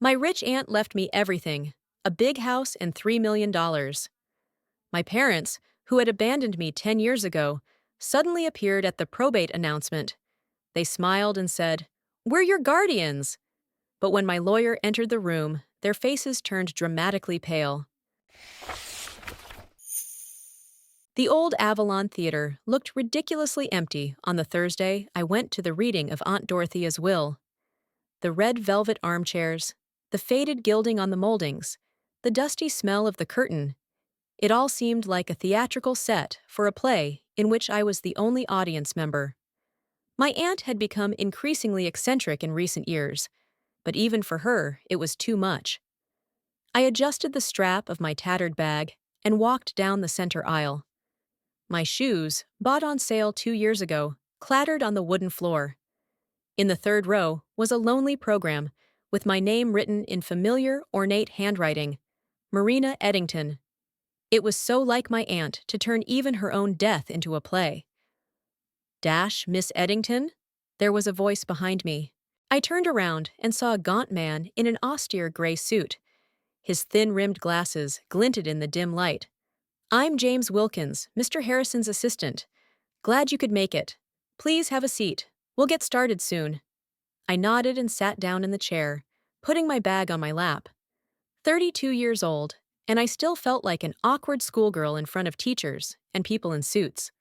My rich aunt left me everything, a big house and $3 million. My parents, who had abandoned me 10 years ago, suddenly appeared at the probate announcement. They smiled and said, "We're your guardians." But when my lawyer entered the room, their faces turned dramatically pale. The old Avalon Theater looked ridiculously empty on the Thursday I went to the reading of Aunt Dorothea's will. The red velvet armchairs, the faded gilding on the moldings, the dusty smell of the curtain. It all seemed like a theatrical set for a play in which I was the only audience member. My aunt had become increasingly eccentric in recent years, but even for her, it was too much. I adjusted the strap of my tattered bag and walked down the center aisle. My shoes, bought on sale 2 years ago, clattered on the wooden floor. In the third row was a lonely program with my name written in familiar, ornate handwriting, Marina Eddington. It was so like my aunt to turn even her own death into a play. "Dash, Miss Eddington?" There was a voice behind me. I turned around and saw a gaunt man in an austere gray suit. His thin-rimmed glasses glinted in the dim light. "I'm James Wilkins, Mr. Harrison's assistant. Glad you could make it. Please have a seat. We'll get started soon." I nodded and sat down in the chair, putting my bag on my lap. 32 years old, and I still felt like an awkward schoolgirl in front of teachers and people in suits.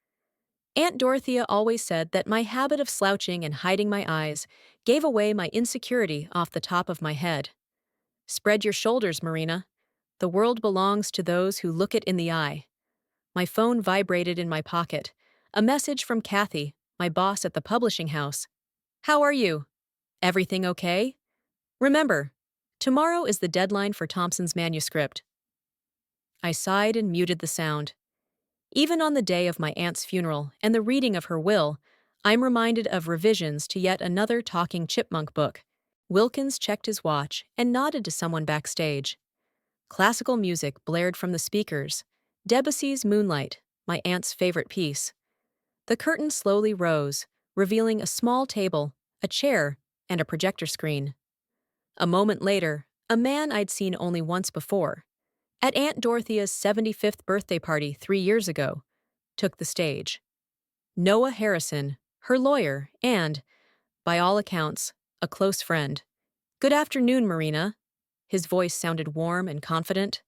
Aunt Dorothea always said that my habit of slouching and hiding my eyes gave away my insecurity off the top of my head. "Spread your shoulders, Marina. The world belongs to those who look it in the eye." My phone vibrated in my pocket. A message from Kathy, my boss at the publishing house. "How are you? Everything okay? Remember, tomorrow is the deadline for Thompson's manuscript." I sighed and muted the sound. Even on the day of my aunt's funeral and the reading of her will, I'm reminded of revisions to yet another talking chipmunk book. Wilkins checked his watch and nodded to someone backstage. Classical music blared from the speakers. Debussy's Moonlight, my aunt's favorite piece. The curtain slowly rose, revealing a small table, a chair, and a projector screen. A moment later, a man I'd seen only once before, at Aunt Dorothea's 75th birthday party 3 years ago, took the stage. Noah Harrison, her lawyer, and, by all accounts, a close friend. "Good afternoon, Marina." His voice sounded warm and confident.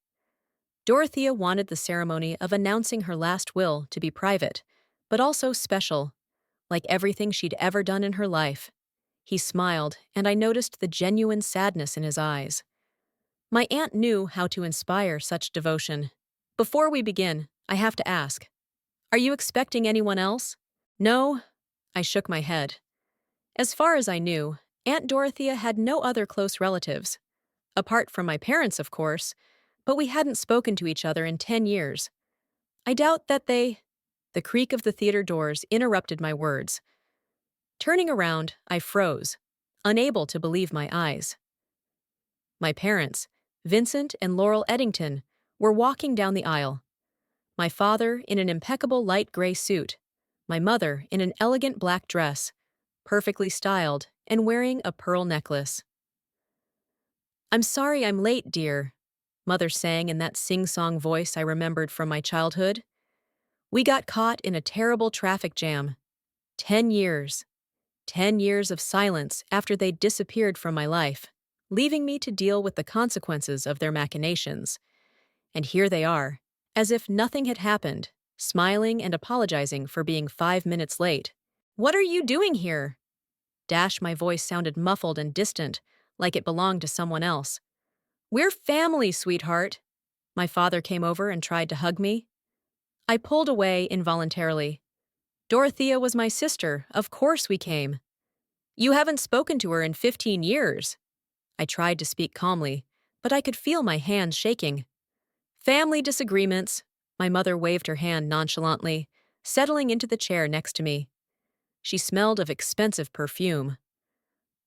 Dorothea wanted the ceremony of announcing her last will to be private, but also special, like everything she'd ever done in her life. He smiled, and I noticed the genuine sadness in his eyes. My aunt knew how to inspire such devotion. "Before we begin, I have to ask, are you expecting anyone else?" "No." I shook my head. As far as I knew, Aunt Dorothea had no other close relatives. Apart from my parents, of course, but we hadn't spoken to each other in 10 years. I doubt that they— The creak of the theater doors interrupted my words. Turning around, I froze, unable to believe my eyes. My parents, Vincent and Laurel Eddington, were walking down the aisle. My father in an impeccable light gray suit, my mother in an elegant black dress, perfectly styled and wearing a pearl necklace. "I'm sorry I'm late, dear," Mother sang in that sing-song voice I remembered from my childhood. "We got caught in a terrible traffic jam. 10 years. 10 years of silence after they disappeared from my life, leaving me to deal with the consequences of their machinations. And here they are, as if nothing had happened, smiling and apologizing for being 5 minutes late. What are you doing here?" My voice sounded muffled and distant, like it belonged to someone else. "We're family, sweetheart." My father came over and tried to hug me. I pulled away involuntarily. "Dorothea was my sister. Of course we came." "You haven't spoken to her in 15 years. I tried to speak calmly, but I could feel my hands shaking. "Family disagreements." My mother waved her hand nonchalantly, settling into the chair next to me. She smelled of expensive perfume.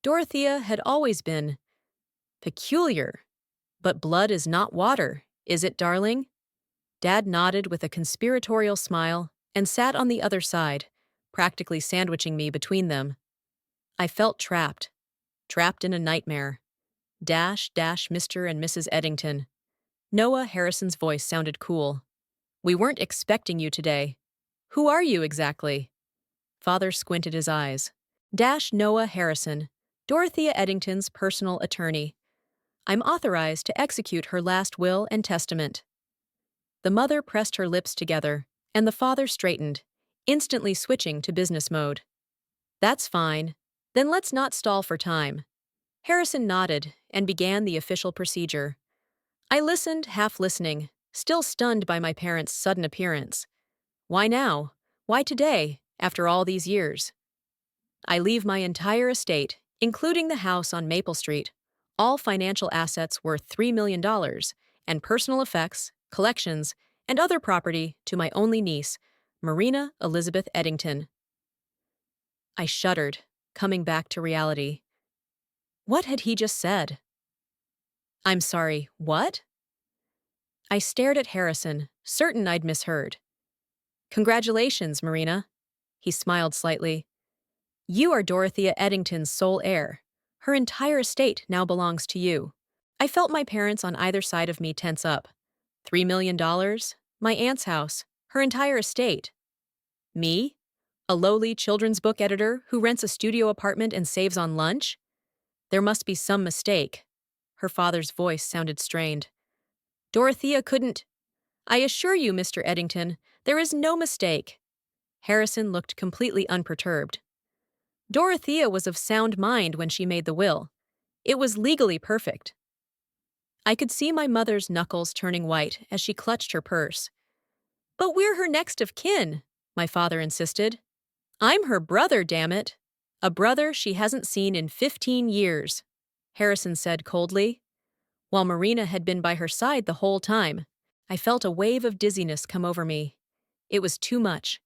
Dorothea had always been peculiar. "But blood is not water, is it, darling?" Dad nodded with a conspiratorial smile and sat on the other side, practically sandwiching me between them. I felt trapped in a nightmare. Mr. and Mrs. Eddington. Noah Harrison's voice sounded cool. We weren't expecting you today. Who are you exactly? Father squinted his eyes. Noah Harrison, Dorothea Eddington's personal attorney. I'm authorized to execute her last will and testament. The mother pressed her lips together, and the father straightened, instantly switching to business mode. That's fine. Then let's not stall for time. Harrison nodded and began the official procedure. I listened, half listening, still stunned by my parents' sudden appearance. Why now? Why today, after all these years? I leave my entire estate, including the house on Maple Street, all financial assets worth $3 million, and personal effects, collections, and other property to my only niece, Marina Elizabeth Eddington. I shuddered, coming back to reality. What had he just said? I'm sorry, what? I stared at Harrison, certain I'd misheard. Congratulations, Marina. He smiled slightly. You are Dorothea Eddington's sole heir. Her entire estate now belongs to you. I felt my parents on either side of me tense up. $3 million? My aunt's house. Her entire estate. Me? A lowly children's book editor who rents a studio apartment and saves on lunch? There must be some mistake. Her father's voice sounded strained. Dorothea couldn't. I assure you, Mr. Eddington, there is no mistake. Harrison looked completely unperturbed. Dorothea was of sound mind when she made the will. It was legally perfect. I could see my mother's knuckles turning white as she clutched her purse. But we're her next of kin, my father insisted. I'm her brother, damn it. A brother she hasn't seen in 15 years, Harrison said coldly. While Marina had been by her side the whole time, I felt a wave of dizziness come over me. It was too much.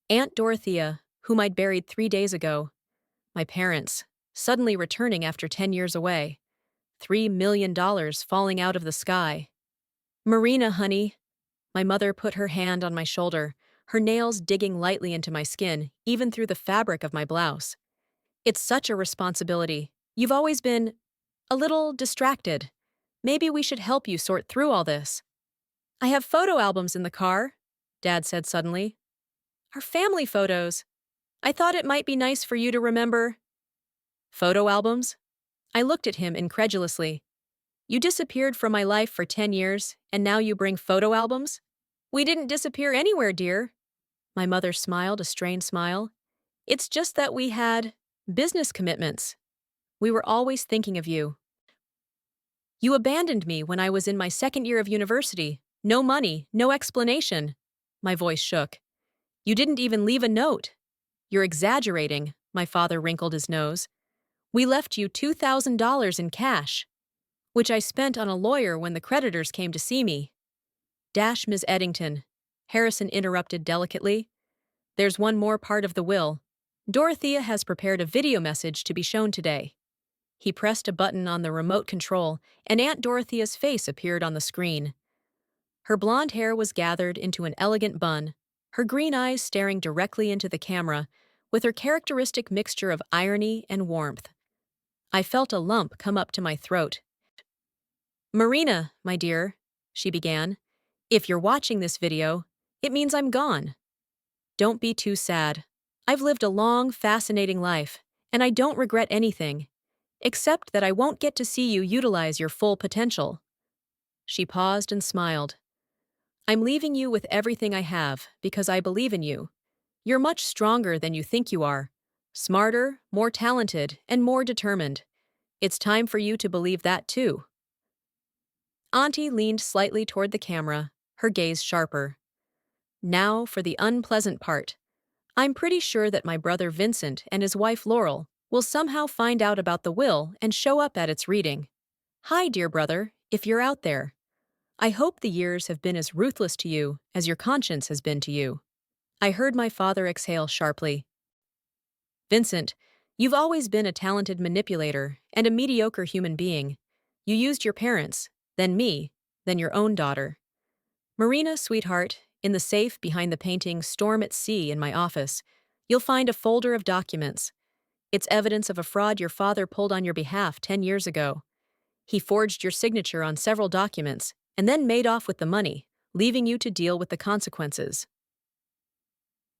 Aunt Dorothea, whom I'd buried 3 days ago, my parents, suddenly returning after 10 years away, $3 million falling out of the sky. Marina, honey. My mother put her hand on my shoulder, her nails digging lightly into my skin, even through the fabric of my blouse. It's such a responsibility. You've always been a little distracted. Maybe we should help you sort through all this. I have photo albums in the car, Dad said suddenly. Our family photos. I thought it might be nice for you to remember. Photo albums? I looked at him incredulously. You disappeared from my life for 10 years, and now you bring photo albums? We didn't disappear anywhere, dear. My mother smiled a strained smile. It's just that we had business commitments. We were always thinking of you. You abandoned me when I was in my second year of university. No money, no explanation. My voice shook. You didn't even leave a note. You're exaggerating, my father wrinkled his nose. We left you $2,000 in cash, which I spent on a lawyer when the creditors came to see me. Ms. Eddington, Harrison interrupted delicately. There's one more part of the will. Dorothea has prepared a video message to be shown today. He pressed a button on the remote control, and Aunt Dorothea's face appeared on the screen. Her blonde hair was gathered into an elegant bun, her green eyes staring directly into the camera, with her characteristic mixture of irony and warmth. I felt a lump come up to my throat. Marina, my dear, she began, if you're watching this video, it means I'm gone. Don't be too sad. I've lived a long, fascinating life, and I don't regret anything, except that I won't get to see you utilize your full potential. She paused and smiled. I'm leaving you with everything I have because I believe in you. You're much stronger than you think you are, smarter, more talented, and more determined. It's time for you to believe that too. Auntie leaned slightly toward the camera, her gaze sharper. Now for the unpleasant part. I'm pretty sure that my brother Vincent and his wife Laurel will somehow find out about the will and show up at its reading. Hi, dear brother, if you're out there. I hope the years have been as ruthless to you as your conscience has been to you. I heard my father exhale sharply. Vincent, you've always been a talented manipulator and a mediocre human being. You used your parents, then me, then your own daughter. Marina, sweetheart, in the safe behind the painting Storm at Sea in my office, you'll find a folder of documents. It's evidence of a fraud your father pulled on your behalf 10 years ago. He forged your signature on several documents and then made off with the money, leaving you to deal with the consequences.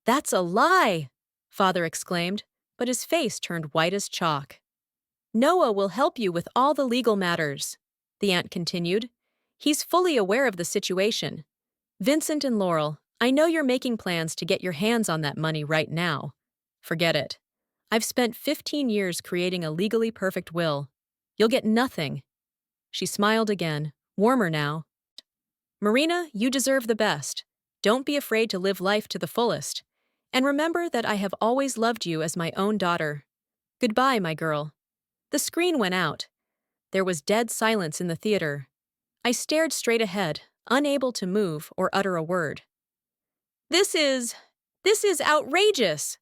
That's a lie, Father exclaimed, but his face turned white as chalk. Noah will help you with all the legal matters, the aunt continued. He's fully aware of the situation. Vincent and Laurel, I know you're making plans to get your hands on that money right now. Forget it. I've spent 15 years creating a legally perfect will. You'll get nothing. She smiled again, warmer now. Marina, you deserve the best. Don't be afraid to live life to the fullest. And remember that I have always loved you as my own daughter. Goodbye, my girl. The screen went out. There was dead silence in the theater. I stared straight ahead, unable to move or utter a word. This is outrageous!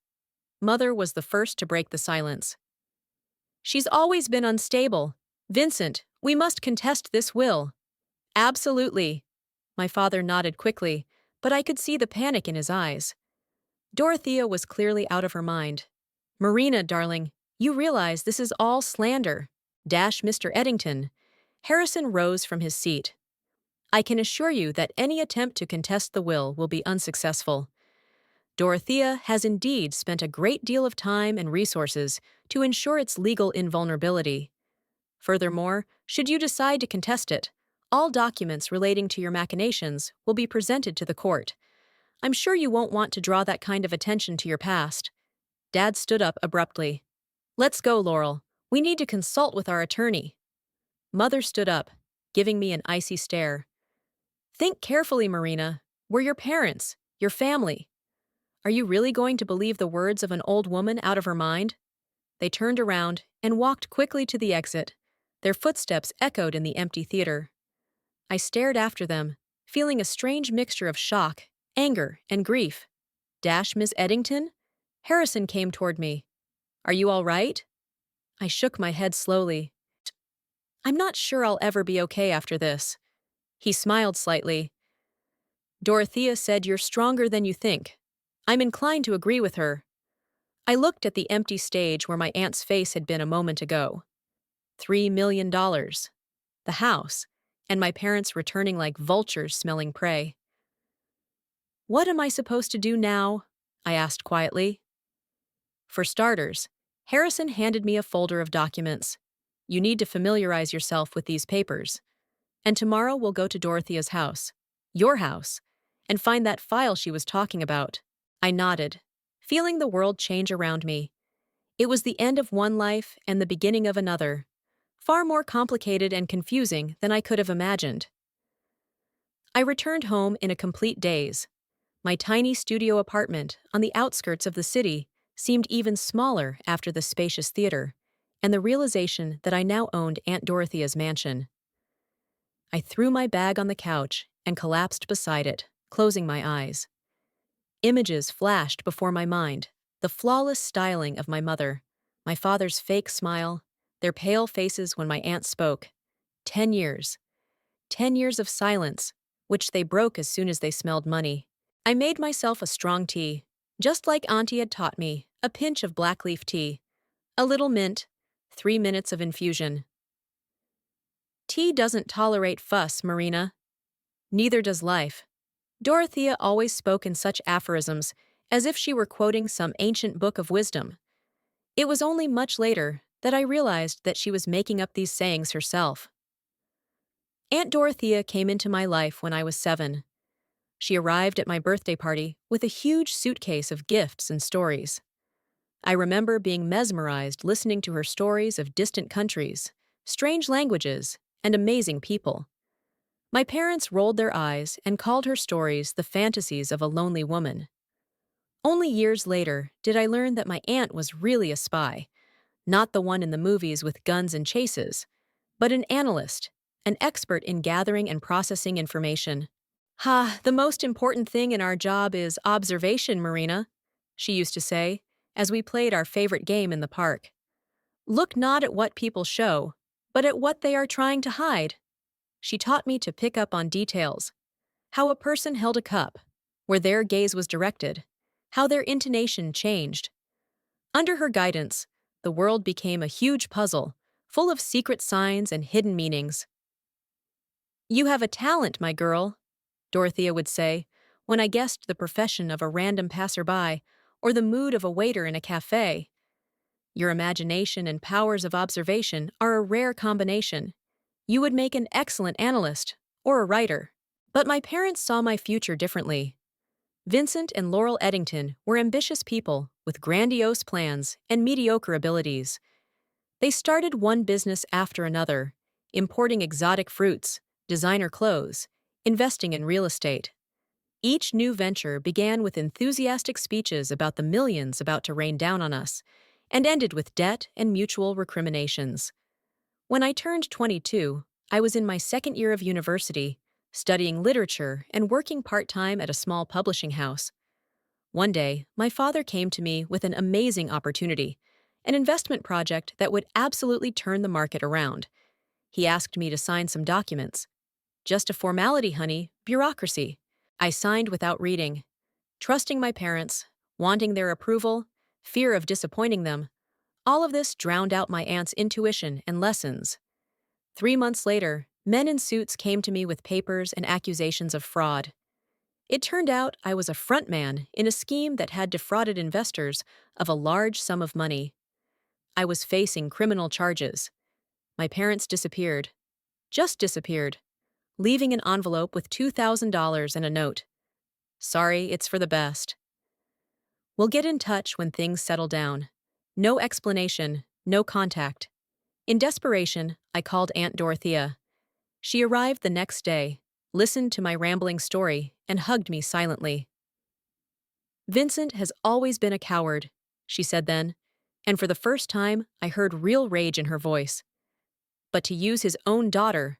Mother was the first to break the silence. She's always been unstable. Vincent, we must contest this will. Absolutely. My father nodded quickly, but I could see the panic in his eyes. Dorothea was clearly out of her mind. Marina, darling, you realize this is all slander. Mr. Eddington. Harrison rose from his seat. I can assure you that any attempt to contest the will be unsuccessful. Dorothea has indeed spent a great deal of time and resources to ensure its legal invulnerability. Furthermore, should you decide to contest it, all documents relating to your machinations will be presented to the court. I'm sure you won't want to draw that kind of attention to your past. Dad stood up abruptly. Let's go, Laurel. We need to consult with our attorney. Mother stood up, giving me an icy stare. Think carefully, Marina. We're your parents, your family. Are you really going to believe the words of an old woman out of her mind? They turned around and walked quickly to the exit. Their footsteps echoed in the empty theater. I stared after them, feeling a strange mixture of shock, anger, and grief. Miss Eddington? Harrison came toward me. Are you all right? I shook my head slowly. I'm not sure I'll ever be okay after this. He smiled slightly. Dorothea said you're stronger than you think. I'm inclined to agree with her. I looked at the empty stage where my aunt's face had been a moment ago. $3 million. The house, and my parents returning like vultures smelling prey. What am I supposed to do now? I asked quietly. For starters, Harrison handed me a folder of documents. You need to familiarize yourself with these papers. And tomorrow we'll go to Dorothea's house, your house, and find that file she was talking about. I nodded, feeling the world change around me. It was the end of one life and the beginning of another, far more complicated and confusing than I could have imagined. I returned home in a complete daze. My tiny studio apartment on the outskirts of the city seemed even smaller after the spacious theater, and the realization that I now owned Aunt Dorothea's mansion. I threw my bag on the couch and collapsed beside it, closing my eyes. Images flashed before my mind, the flawless styling of my mother, my father's fake smile, their pale faces when my aunt spoke. 10 years. 10 years of silence, which they broke as soon as they smelled money. I made myself a strong tea, just like Auntie had taught me, a pinch of black leaf tea, a little mint, 3 minutes of infusion. Tea doesn't tolerate fuss, Marina. Neither does life. Dorothea always spoke in such aphorisms, as if she were quoting some ancient book of wisdom. It was only much later that I realized that she was making up these sayings herself. Aunt Dorothea came into my life when I was 7. She arrived at my birthday party with a huge suitcase of gifts and stories. I remember being mesmerized listening to her stories of distant countries, strange languages, and amazing people. My parents rolled their eyes and called her stories the fantasies of a lonely woman. Only years later did I learn that my aunt was really a spy, not the one in the movies with guns and chases, but an analyst, an expert in gathering and processing information. The most important thing in our job is observation, Marina, she used to say, as we played our favorite game in the park. Look not at what people show, but at what they are trying to hide. She taught me to pick up on details. How a person held a cup, where their gaze was directed, how their intonation changed. Under her guidance, the world became a huge puzzle, full of secret signs and hidden meanings. "You have a talent, my girl," Dorothea would say, when I guessed the profession of a random passerby or the mood of a waiter in a cafe. "Your imagination and powers of observation are a rare combination. You would make an excellent analyst or a writer." But my parents saw my future differently. Vincent and Laurel Eddington were ambitious people with grandiose plans and mediocre abilities. They started one business after another, importing exotic fruits, designer clothes, investing in real estate. Each new venture began with enthusiastic speeches about the millions about to rain down on us, and ended with debt and mutual recriminations. When I turned 22, I was in my second year of university, studying literature and working part-time at a small publishing house. One day, my father came to me with an amazing opportunity, an investment project that would absolutely turn the market around. He asked me to sign some documents. Just a formality, honey, bureaucracy. I signed without reading, trusting my parents, wanting their approval, fear of disappointing them. All of this drowned out my aunt's intuition and lessons. 3 months later, men in suits came to me with papers and accusations of fraud. It turned out I was a front man in a scheme that had defrauded investors of a large sum of money. I was facing criminal charges. My parents disappeared. Just disappeared, leaving an envelope with $2,000 and a note. "Sorry, it's for the best. We'll get in touch when things settle down." No explanation, no contact. In desperation, I called Aunt Dorothea. She arrived the next day, listened to my rambling story, and hugged me silently. "Vincent has always been a coward," she said then, and for the first time I heard real rage in her voice. "But to use his own daughter,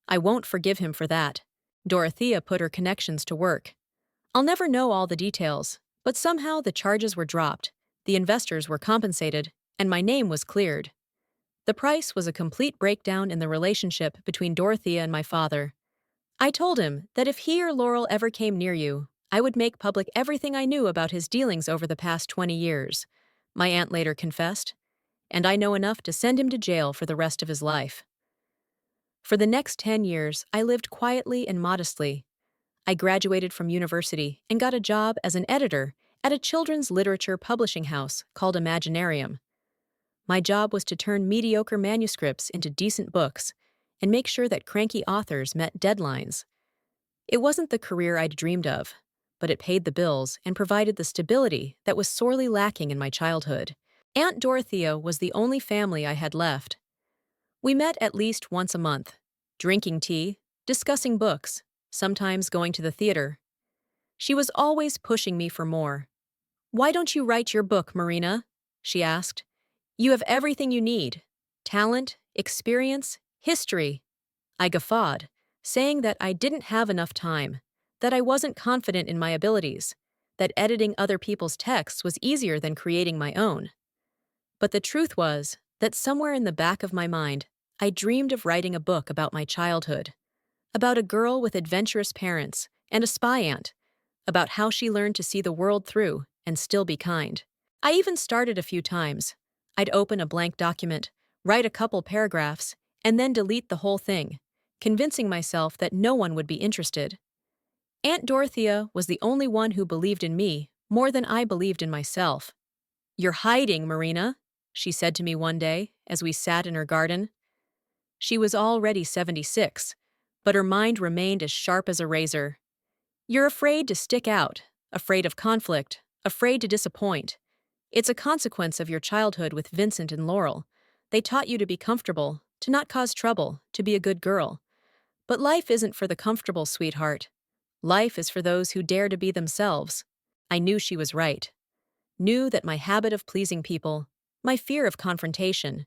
I won't forgive him for that." Dorothea put her connections to work. I'll never know all the details, but somehow the charges were dropped, the investors were compensated, and my name was cleared. The price was a complete breakdown in the relationship between Dorothea and my father. I told him that if he or Laurel ever came near you, I would make public everything I knew about his dealings over the past 20 years, my aunt later confessed, and I know enough to send him to jail for the rest of his life. For the next 10 years, I lived quietly and modestly. I graduated from university and got a job as an editor at a children's literature publishing house called Imaginarium. My job was to turn mediocre manuscripts into decent books and make sure that cranky authors met deadlines. It wasn't the career I'd dreamed of, but it paid the bills and provided the stability that was sorely lacking in my childhood. Aunt Dorothea was the only family I had left. We met at least once a month, drinking tea, discussing books, sometimes going to the theater. She was always pushing me for more. "Why don't you write your book, Marina?" she asked. "You have everything you need: talent, experience, history." I guffawed, saying that I didn't have enough time, that I wasn't confident in my abilities, that editing other people's texts was easier than creating my own. But the truth was that somewhere in the back of my mind, I dreamed of writing a book about my childhood, about a girl with adventurous parents and a spy aunt, about how she learned to see the world through and still be kind. I even started a few times. I'd open a blank document, write a couple paragraphs, and then delete the whole thing, convincing myself that no one would be interested. Aunt Dorothea was the only one who believed in me more than I believed in myself. "You're hiding, Marina," she said to me one day as we sat in her garden. She was already 76, but her mind remained as sharp as a razor. "You're afraid to stick out, afraid of conflict, afraid to disappoint. It's a consequence of your childhood with Vincent and Laurel. They taught you to be comfortable, to not cause trouble, to be a good girl. But life isn't for the comfortable, sweetheart. Life is for those who dare to be themselves." I knew she was right. Knew that my habit of pleasing people, my fear of confrontation,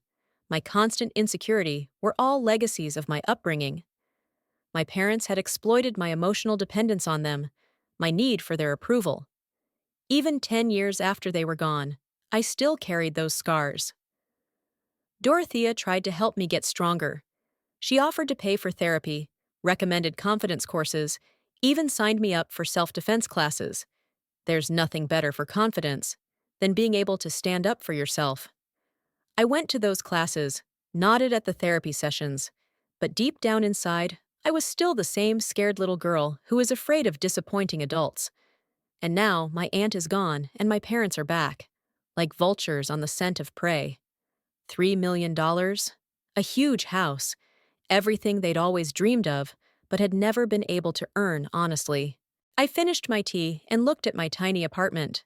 my constant insecurity were all legacies of my upbringing. My parents had exploited my emotional dependence on them, my need for their approval. Even 10 years after they were gone, I still carried those scars. Dorothea tried to help me get stronger. She offered to pay for therapy, recommended confidence courses, even signed me up for self-defense classes. There's nothing better for confidence than being able to stand up for yourself. I went to those classes, nodded at the therapy sessions, but deep down inside, I was still the same scared little girl who is afraid of disappointing adults. And now my aunt is gone and my parents are back, like vultures on the scent of prey. $3 million, a huge house, everything they'd always dreamed of, but had never been able to earn honestly. I finished my tea and looked at my tiny apartment.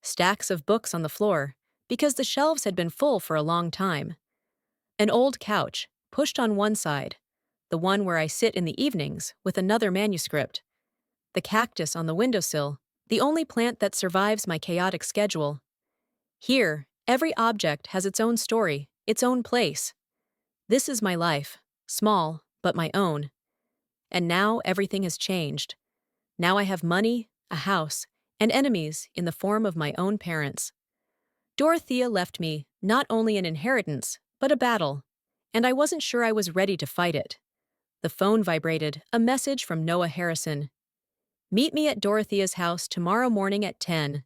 Stacks of books on the floor, because the shelves had been full for a long time. An old couch, pushed on one side, the one where I sit in the evenings, with another manuscript. The cactus on the windowsill, the only plant that survives my chaotic schedule. Here, every object has its own story, its own place. This is my life, small, but my own. And now everything has changed. Now I have money, a house, and enemies in the form of my own parents. Dorothea left me not only an inheritance, but a battle, and I wasn't sure I was ready to fight it. The phone vibrated, a message from Noah Harrison. Meet me at Dorothea's house tomorrow morning at 10.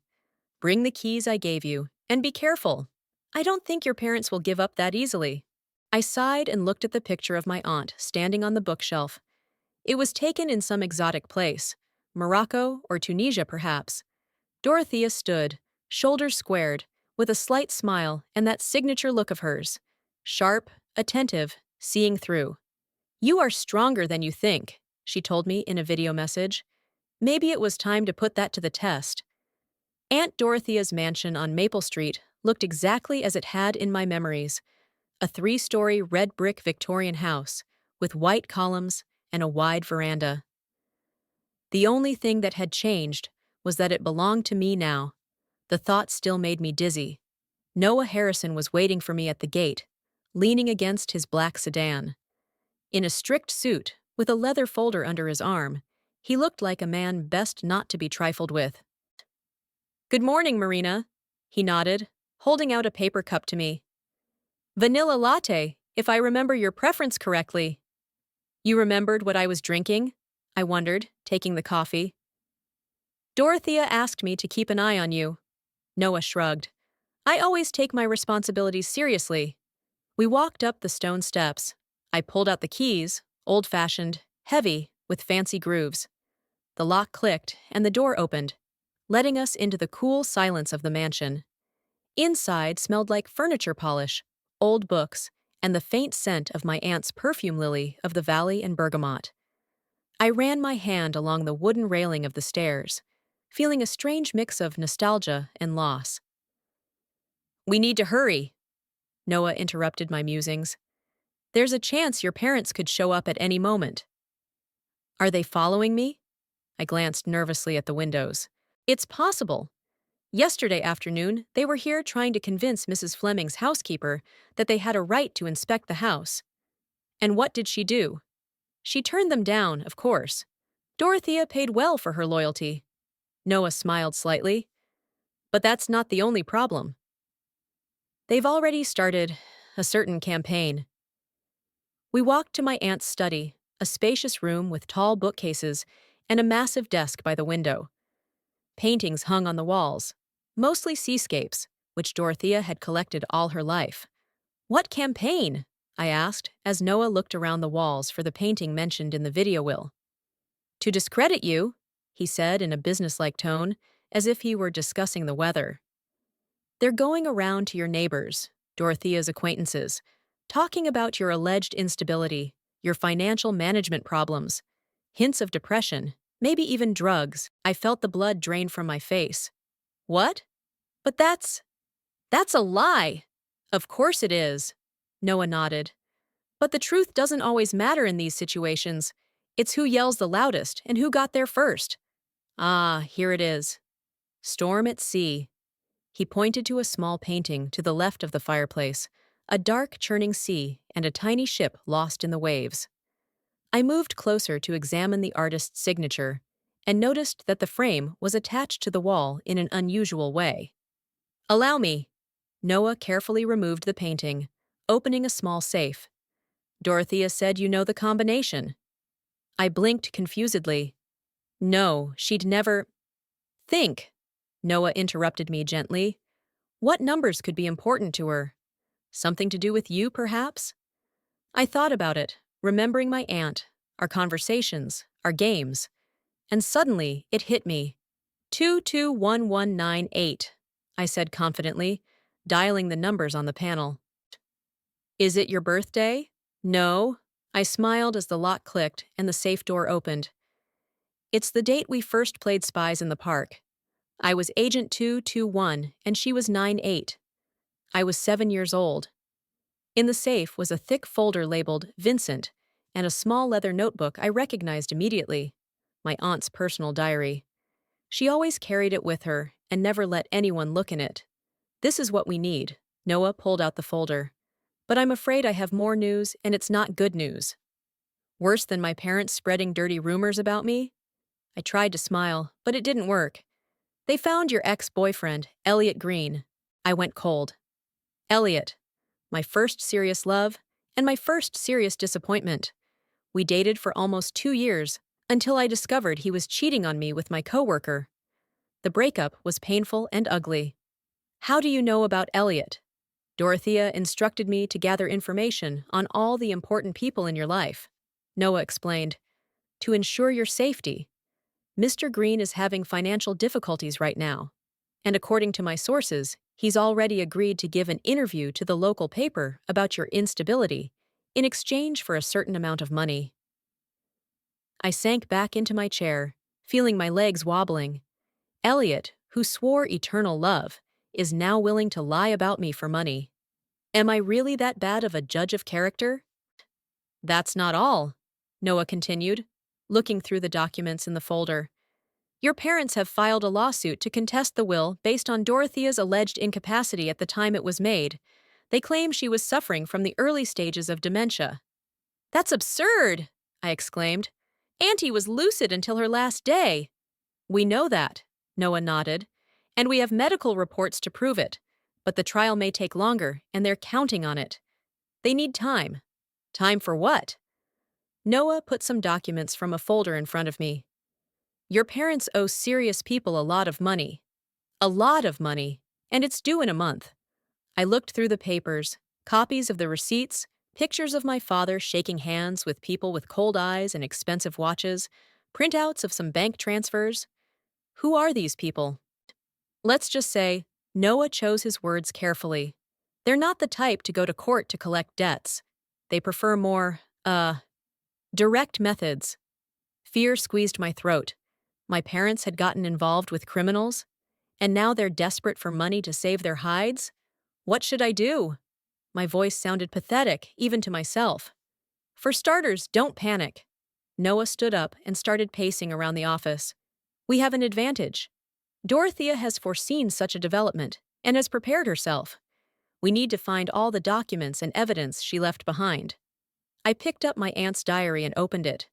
Bring the keys I gave you, and be careful. I don't think your parents will give up that easily. I sighed and looked at the picture of my aunt standing on the bookshelf. It was taken in some exotic place, Morocco or Tunisia perhaps. Dorothea stood, shoulders squared, with a slight smile and that signature look of hers. Sharp, attentive, seeing through. You are stronger than you think, she told me in a video message. Maybe it was time to put that to the test. Aunt Dorothea's mansion on Maple Street looked exactly as it had in my memories. A 3-story red brick Victorian house, with white columns and a wide veranda. The only thing that had changed was that it belonged to me now. The thought still made me dizzy. Noah Harrison was waiting for me at the gate, leaning against his black sedan. In a strict suit, with a leather folder under his arm, he looked like a man best not to be trifled with. Good morning, Marina, he nodded, holding out a paper cup to me. Vanilla latte, if I remember your preference correctly. You remembered what I was drinking? I wondered, taking the coffee. Dorothea asked me to keep an eye on you. Noah shrugged. I always take my responsibilities seriously. We walked up the stone steps. I pulled out the keys, old-fashioned, heavy, with fancy grooves. The lock clicked, and the door opened, letting us into the cool silence of the mansion. Inside smelled like furniture polish, old books, and the faint scent of my aunt's perfume lily of the valley and bergamot. I ran my hand along the wooden railing of the stairs, feeling a strange mix of nostalgia and loss. We need to hurry, Noah interrupted my musings. There's a chance your parents could show up at any moment. Are they following me? I glanced nervously at the windows. It's possible. Yesterday afternoon, they were here trying to convince Mrs. Fleming's housekeeper that they had a right to inspect the house. And what did she do? She turned them down, of course. Dorothea paid well for her loyalty. Noah smiled slightly. But that's not the only problem. They've already started a certain campaign. We walked to my aunt's study, a spacious room with tall bookcases and a massive desk by the window. Paintings hung on the walls, mostly seascapes, which Dorothea had collected all her life. What campaign? I asked, as Noah looked around the walls for the painting mentioned in the video will. To discredit you, he said in a businesslike tone, as if he were discussing the weather. They're going around to your neighbors, Dorothea's acquaintances, talking about your alleged instability, your financial management problems, hints of depression, maybe even drugs. I felt the blood drain from my face. What? But that's a lie. Of course it is. Noah nodded. But the truth doesn't always matter in these situations. It's who yells the loudest and who got there first. Ah, here it is. Storm at Sea. He pointed to a small painting to the left of the fireplace, a dark, churning sea and a tiny ship lost in the waves. I moved closer to examine the artist's signature and noticed that the frame was attached to the wall in an unusual way. Allow me. Noah carefully removed the painting, opening a small safe. Dorothea said you know the combination. I blinked confusedly. No, she'd never... Think. Noah interrupted me gently. What numbers could be important to her? Something to do with you, perhaps? I thought about it, remembering my aunt, our conversations, our games, and suddenly it hit me. 221198, I said confidently, dialing the numbers on the panel. Is it your birthday? No. I smiled as the lock clicked and the safe door opened. It's the date we first played spies in the park. I was Agent 221 and she was 98. I was 7 years old. In the safe was a thick folder labeled Vincent and a small leather notebook I recognized immediately. My aunt's personal diary. She always carried it with her and never let anyone look in it. This is what we need. Noah pulled out the folder. But I'm afraid I have more news, and it's not good news. Worse than my parents spreading dirty rumors about me? I tried to smile, but it didn't work. They found your ex-boyfriend, Elliot Green. I went cold. Elliot, my first serious love, and my first serious disappointment. We dated for almost 2 years, until I discovered he was cheating on me with my coworker. The breakup was painful and ugly. How do you know about Elliot? Dorothea instructed me to gather information on all the important people in your life. Noah explained, to ensure your safety. Mr. Green is having financial difficulties right now. And according to my sources, he's already agreed to give an interview to the local paper about your instability in exchange for a certain amount of money. I sank back into my chair, feeling my legs wobbling. Elliot, who swore eternal love, is now willing to lie about me for money. Am I really that bad of a judge of character? That's not all, Noah continued, looking through the documents in the folder. Your parents have filed a lawsuit to contest the will based on Dorothea's alleged incapacity at the time it was made. They claim she was suffering from the early stages of dementia. That's absurd, I exclaimed. Auntie was lucid until her last day. We know that, Noah nodded, and we have medical reports to prove it, but the trial may take longer, and they're counting on it. They need time. Time for what? Noah put some documents from a folder in front of me. Your parents owe serious people a lot of money. A lot of money, and it's due in a month. I looked through the papers, copies of the receipts, pictures of my father shaking hands with people with cold eyes and expensive watches, printouts of some bank transfers. Who are these people? Let's just say, Noah chose his words carefully. They're not the type to go to court to collect debts. They prefer more, direct methods. Fear squeezed my throat. My parents had gotten involved with criminals, and now they're desperate for money to save their hides? What should I do? My voice sounded pathetic, even to myself. For starters, don't panic. Noah stood up and started pacing around the office. We have an advantage. Dorothea has foreseen such a development and has prepared herself. We need to find all the documents and evidence she left behind. I picked up my aunt's diary and opened it.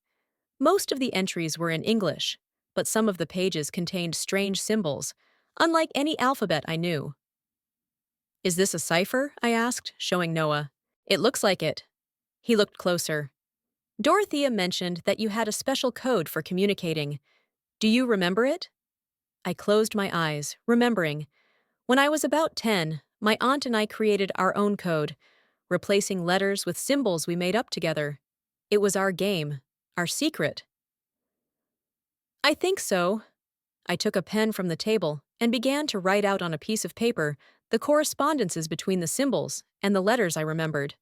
Most of the entries were in English, but some of the pages contained strange symbols, unlike any alphabet I knew. Is this a cipher? I asked, showing Noah. It looks like it. He looked closer. Dorothea mentioned that you had a special code for communicating. Do you remember it? I closed my eyes, remembering. When I was about 10, my aunt and I created our own code, replacing letters with symbols we made up together. It was our game, our secret. I think so. I took a pen from the table and began to write out on a piece of paper the correspondences between the symbols and the letters I remembered.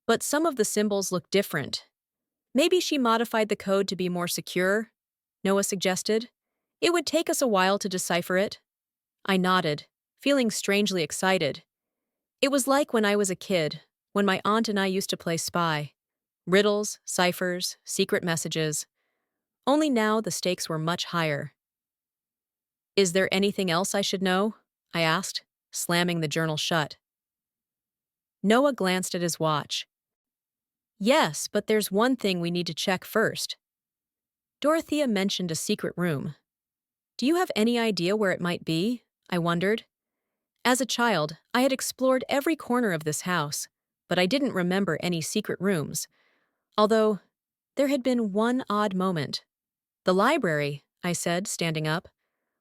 But some of the symbols looked different. Maybe she modified the code to be more secure, Noah suggested. It would take us a while to decipher it. I nodded, feeling strangely excited. It was like when I was a kid, when my aunt and I used to play spy. Riddles, ciphers, secret messages. Only now the stakes were much higher. Is there anything else I should know? I asked, slamming the journal shut. Noah glanced at his watch. Yes, but there's one thing we need to check first. Dorothea mentioned a secret room. Do you have any idea where it might be? I wondered. As a child, I had explored every corner of this house, but I didn't remember any secret rooms. Although, there had been one odd moment. The library, I said, standing up.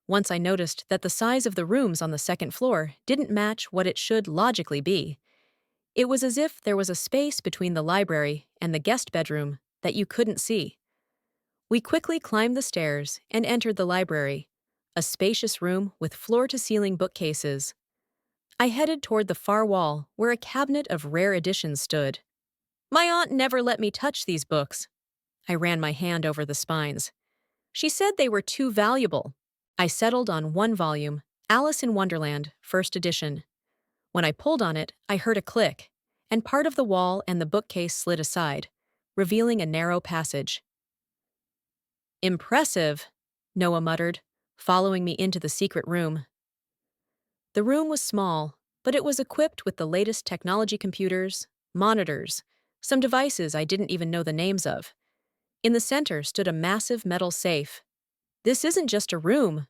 once I noticed that the size of the rooms on the second floor didn't match what it should logically be. It was as if there was a space between the library and the guest bedroom that you couldn't see. We quickly climbed the stairs and entered the library, a spacious room with floor-to-ceiling bookcases. I headed toward the far wall where a cabinet of rare editions stood. My aunt never let me touch these books. I ran my hand over the spines. She said they were too valuable. I settled on one volume, Alice in Wonderland, first edition. When I pulled on it, I heard a click, and part of the wall and the bookcase slid aside, revealing a narrow passage. Impressive, Noah muttered, following me into the secret room. The room was small, but it was equipped with the latest technology computers, monitors, some devices I didn't even know the names of. In the center stood a massive metal safe. This isn't just a room.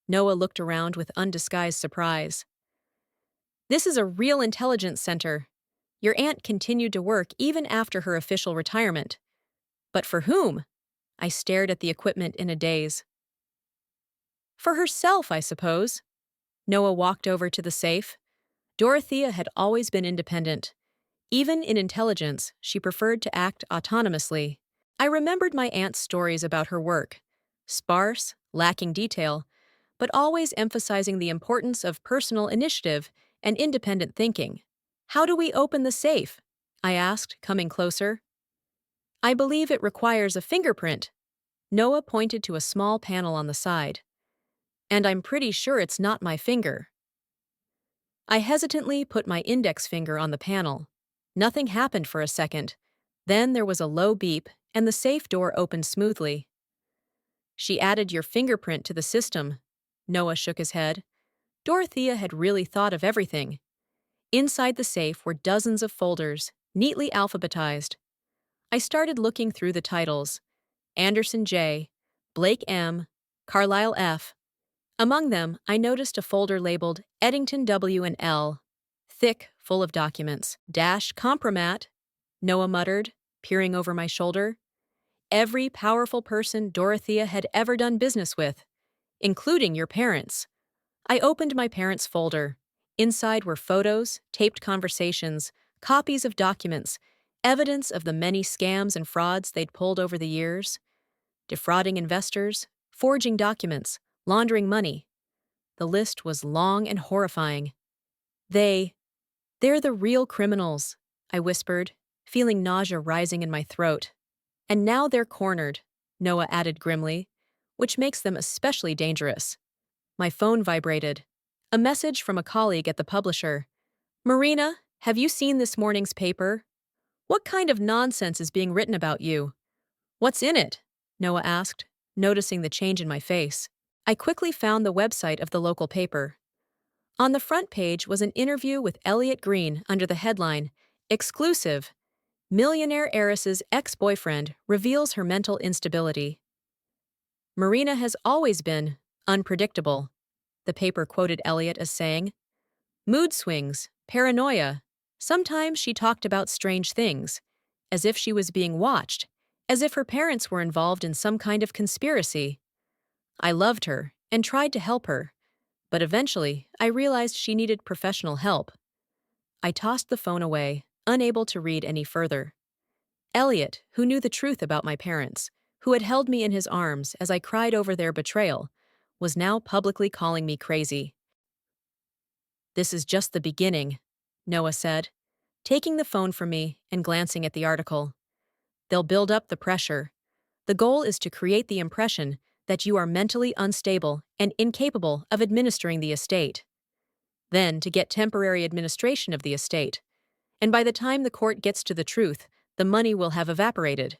Noah looked around with undisguised surprise. This is a real intelligence center. Your aunt continued to work even after her official retirement. But for whom? I stared at the equipment in a daze. For herself, I suppose. Noah walked over to the safe. Dorothea had always been independent. Even in intelligence, she preferred to act autonomously. I remembered my aunt's stories about her work. Sparse, lacking detail, but always emphasizing the importance of personal initiative and independent thinking. How do we open the safe? I asked, coming closer. I believe it requires a fingerprint. Noah pointed to a small panel on the side. And I'm pretty sure it's not my finger. I hesitantly put my index finger on the panel. Nothing happened for a second. Then there was a low beep, and the safe door opened smoothly. She added your fingerprint to the system. Noah shook his head. Dorothea had really thought of everything. Inside the safe were dozens of folders, neatly alphabetized. I started looking through the titles. Anderson J., Blake M., Carlisle F. Among them, I noticed a folder labeled Eddington W and L. Thick, full of documents. Compromat, Noah muttered, peering over my shoulder. Every powerful person Dorothea had ever done business with, including your parents. I opened my parents' folder. Inside were photos, taped conversations, copies of documents, evidence of the many scams and frauds they'd pulled over the years. Defrauding investors, forging documents, laundering money. The list was long and horrifying. They're the real criminals, I whispered, feeling nausea rising in my throat. And now they're cornered, Noah added grimly, which makes them especially dangerous. My phone vibrated. A message from a colleague at the publisher. Marina, have you seen this morning's paper? What kind of nonsense is being written about you? What's in it? Noah asked, noticing the change in my face. I quickly found the website of the local paper. On the front page was an interview with Elliot Green under the headline, Exclusive. Millionaire heiress's ex-boyfriend reveals her mental instability. Marina has always been unpredictable, the paper quoted Elliot as saying. Mood swings, paranoia. Sometimes she talked about strange things, as if she was being watched, as if her parents were involved in some kind of conspiracy. I loved her and tried to help her, but eventually I realized she needed professional help. I tossed the phone away, unable to read any further. Elliot, who knew the truth about my parents, who had held me in his arms as I cried over their betrayal, was now publicly calling me crazy. This is just the beginning, Noah said, taking the phone from me and glancing at the article. They'll build up the pressure. The goal is to create the impression that you are mentally unstable and incapable of administering the estate. Then to get temporary administration of the estate. And by the time the court gets to the truth, the money will have evaporated.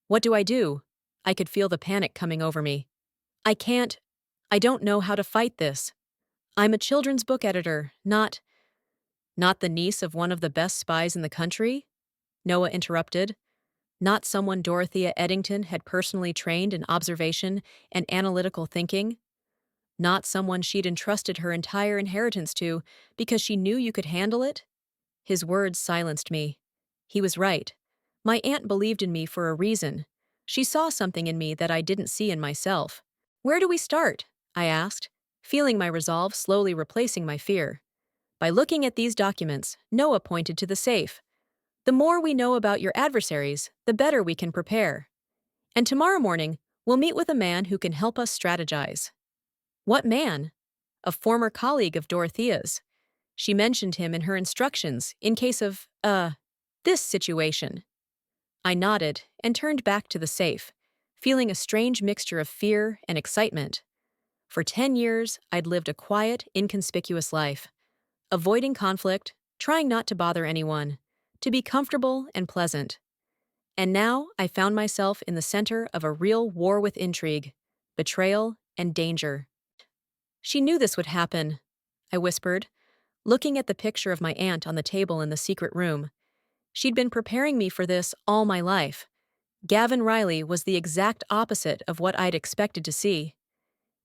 What do? I could feel the panic coming over me. I don't know how to fight this. I'm a children's book editor, not the niece of one of the best spies in the country? Noah interrupted. Not someone Dorothea Eddington had personally trained in observation and analytical thinking? Not someone she'd entrusted her entire inheritance to because she knew you could handle it? His words silenced me. He was right. My aunt believed in me for a reason. She saw something in me that I didn't see in myself. Where do we start? I asked, feeling my resolve slowly replacing my fear. By looking at these documents, Noah pointed to the safe. The more we know about your adversaries, the better we can prepare. And tomorrow morning, we'll meet with a man who can help us strategize. What man? A former colleague of Dorothea's. She mentioned him in her instructions in case of, this situation. I nodded and turned back to the safe, feeling a strange mixture of fear and excitement. For 10 years, I'd lived a quiet, inconspicuous life, avoiding conflict, trying not to bother anyone, to be comfortable and pleasant. And now I found myself in the center of a real war with intrigue, betrayal, and danger. She knew this would happen, I whispered, looking at the picture of my aunt on the table in the secret room. She'd been preparing me for this all my life. Gavin Riley was the exact opposite of what I'd expected to see.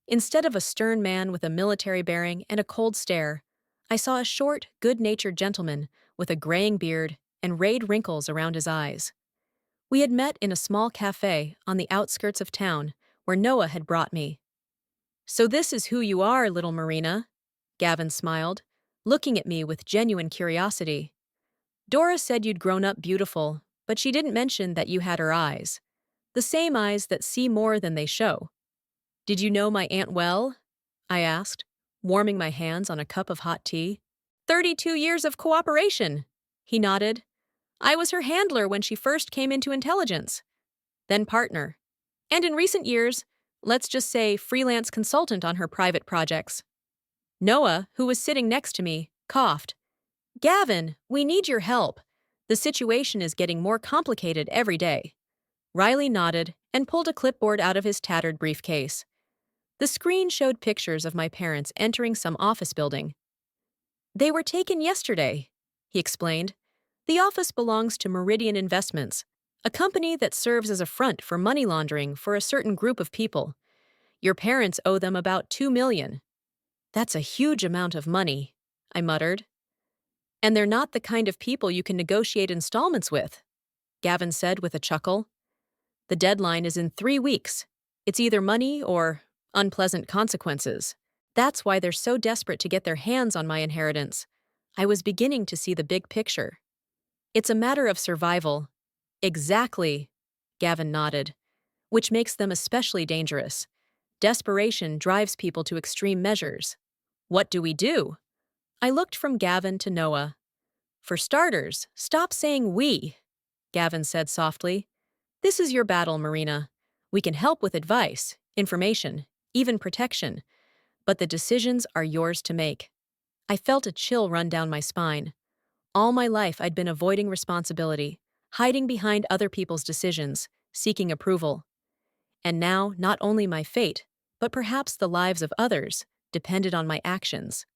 Instead of a stern man with a military bearing and a cold stare, I saw a short, good-natured gentleman with a graying beard and rayed wrinkles around his eyes. We had met in a small cafe on the outskirts of town where Noah had brought me. "So this is who you are, little Marina," Gavin smiled, looking at me with genuine curiosity. "Dora said you'd grown up beautiful, but she didn't mention that you had her eyes. The same eyes that see more than they show." "Did you know my aunt well?" I asked, warming my hands on a cup of hot tea. 32 years of cooperation," he nodded. "I was her handler when she first came into intelligence, then partner, and in recent years, let's just say freelance consultant on her private projects." Noah, who was sitting next to me, coughed. "Gavin, we need your help. The situation is getting more complicated every day." Riley nodded and pulled a clipboard out of his tattered briefcase. The screen showed pictures of my parents entering some office building. "They were taken yesterday," he explained. "The office belongs to Meridian Investments, a company that serves as a front for money laundering for a certain group of people. Your parents owe them about $2 million. "That's a huge amount of money," I muttered. "And they're not the kind of people you can negotiate installments with," Gavin said with a chuckle. "The deadline is in 3 weeks. It's either money or unpleasant consequences. That's why they're so desperate to get their hands on my inheritance." I was beginning to see the big picture. "It's a matter of survival." "Exactly," Gavin nodded, "which makes them especially dangerous. Desperation drives people to extreme measures." "What do we do?" I looked from Gavin to Noah. "For starters, stop saying we," Gavin said softly. "This is your battle, Marina. We can help with advice, information, even protection, but the decisions are yours to make." I felt a chill run down my spine. All my life I'd been avoiding responsibility, hiding behind other people's decisions, seeking approval. And now, not only my fate, but perhaps the lives of others, depended on my actions.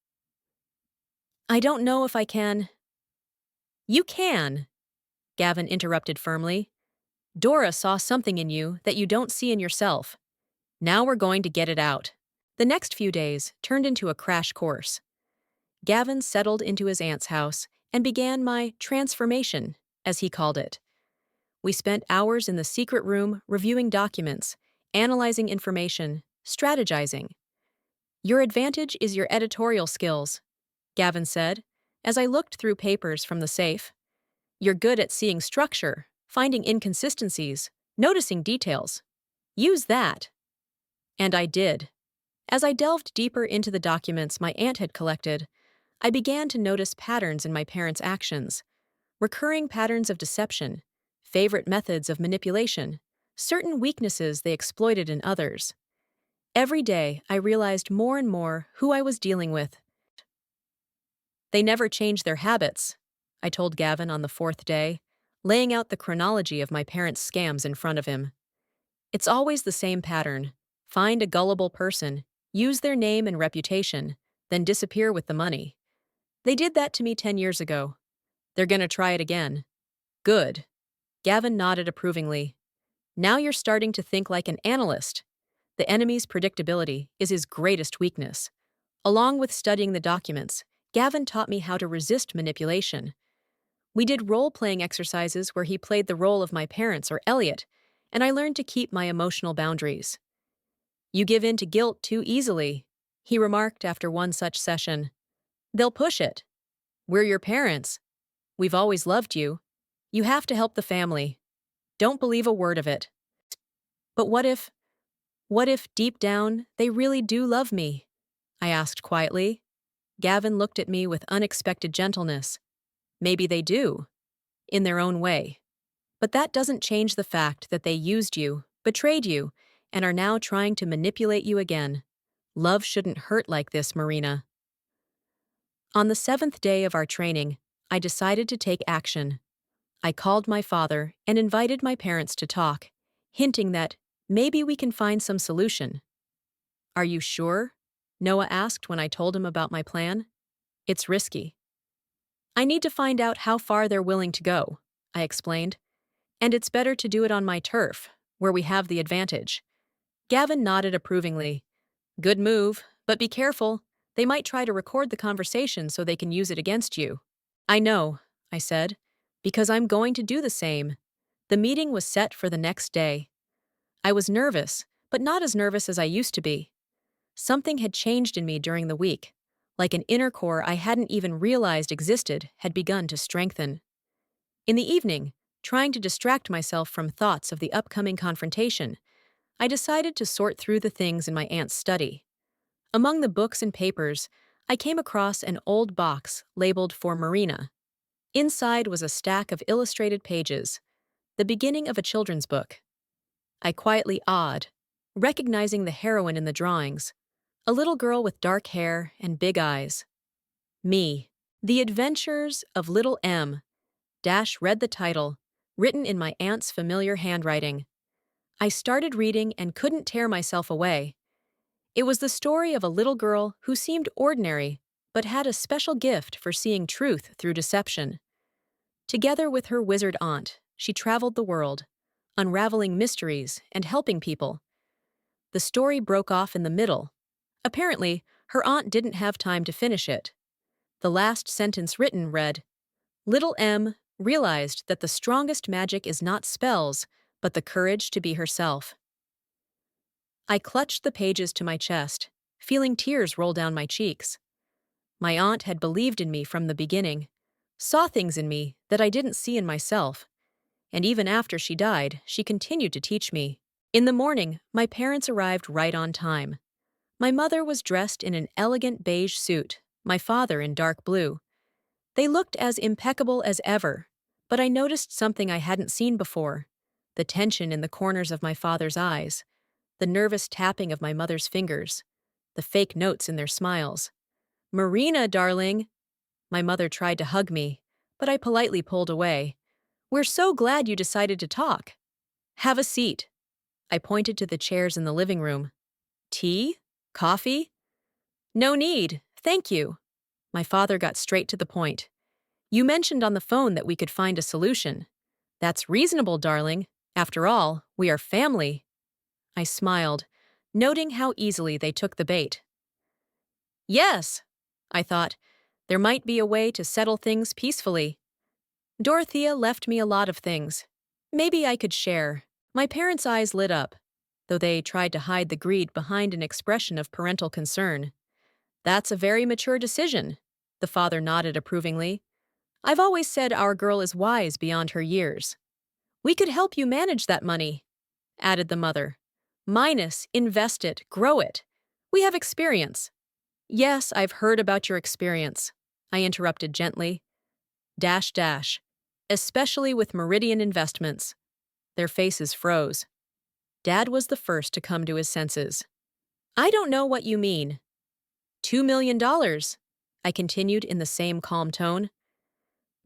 "I don't know if I can." "You can," Gavin interrupted firmly. "Dora saw something in you that you don't see in yourself. Now we're going to get it out." The next few days turned into a crash course. Gavin settled into his aunt's house and began my transformation, as he called it. We spent hours in the secret room reviewing documents, analyzing information, strategizing. "Your advantage is your editorial skills," Gavin said, as I looked through papers from the safe. "You're good at seeing structure, finding inconsistencies, noticing details. Use that." And I did. As I delved deeper into the documents my aunt had collected, I began to notice patterns in my parents' actions, recurring patterns of deception, favorite methods of manipulation, certain weaknesses they exploited in others. Every day, I realized more and more who I was dealing with. "They never change their habits," I told Gavin on the 4th day, laying out the chronology of my parents' scams in front of him. "It's always the same pattern. Find a gullible person, use their name and reputation, then disappear with the money. They did that to me 10 years ago. They're gonna try it again." "Good." Gavin nodded approvingly. "Now you're starting to think like an analyst. The enemy's predictability is his greatest weakness." Along with studying the documents, Gavin taught me how to resist manipulation. We did role-playing exercises where he played the role of my parents or Elliot, and I learned to keep my emotional boundaries. "You give in to guilt too easily," He remarked after one such session. They'll push it. We're your parents. We've always loved you. You have to help the family. Don't believe a word of it. But what if deep down they really do love me? I asked quietly. Gavin looked at me with unexpected gentleness. Maybe they do, in their own way. But that doesn't change the fact that they used you, betrayed you, and are now trying to manipulate you again. Love shouldn't hurt like this, Marina. On the 7th day of our training, I decided to take action. I called my father and invited my parents to talk, hinting that maybe we can find some solution. Are you sure? Noah asked when I told him about my plan. It's risky. I need to find out how far they're willing to go, I explained. And it's better to do it on my turf, where we have the advantage. Gavin nodded approvingly. Good move, but be careful. They might try to record the conversation so they can use it against you. I know, I said, because I'm going to do the same. The meeting was set for the next day. I was nervous, but not as nervous as I used to be. Something had changed in me during the week, like an inner core I hadn't even realized existed had begun to strengthen. In the evening, trying to distract myself from thoughts of the upcoming confrontation, I decided to sort through the things in my aunt's study. Among the books and papers, I came across an old box labeled for Marina. Inside was a stack of illustrated pages, the beginning of a children's book. I quietly awed, recognizing the heroine in the drawings, a little girl with dark hair and big eyes. Me. The Adventures of Little M. Read the title, written in my aunt's familiar handwriting. I started reading and couldn't tear myself away. It was the story of a little girl who seemed ordinary, but had a special gift for seeing truth through deception. Together with her wizard aunt, she traveled the world, unraveling mysteries and helping people. The story broke off in the middle. Apparently, her aunt didn't have time to finish it. The last sentence written read, Little M realized that the strongest magic is not spells, but the courage to be herself. I clutched the pages to my chest, feeling tears roll down my cheeks. My aunt had believed in me from the beginning, saw things in me that I didn't see in myself, and even after she died, she continued to teach me. In the morning, my parents arrived right on time. My mother was dressed in an elegant beige suit, my father in dark blue. They looked as impeccable as ever, but I noticed something I hadn't seen before, the tension in the corners of my father's eyes, the nervous tapping of my mother's fingers, the fake notes in their smiles. Marina, darling! My mother tried to hug me, but I politely pulled away. We're so glad you decided to talk. Have a seat. I pointed to the chairs in the living room. Tea? Coffee? No need, thank you. My father got straight to the point. You mentioned on the phone that we could find a solution. That's reasonable, darling. After all, we are family. I smiled, noting how easily they took the bait. Yes, I thought, there might be a way to settle things peacefully. Dorothea left me a lot of things. Maybe I could share. My parents' eyes lit up, though they tried to hide the greed behind an expression of parental concern. That's a very mature decision, the father nodded approvingly. I've always said our girl is wise beyond her years. We could help you manage that money, added the mother. Minus, invest it, grow it. We have experience. Yes, I've heard about your experience, I interrupted gently. Especially with Meridian Investments. Their faces froze. Dad was the first to come to his senses. I don't know what you mean. $2 million, I continued in the same calm tone.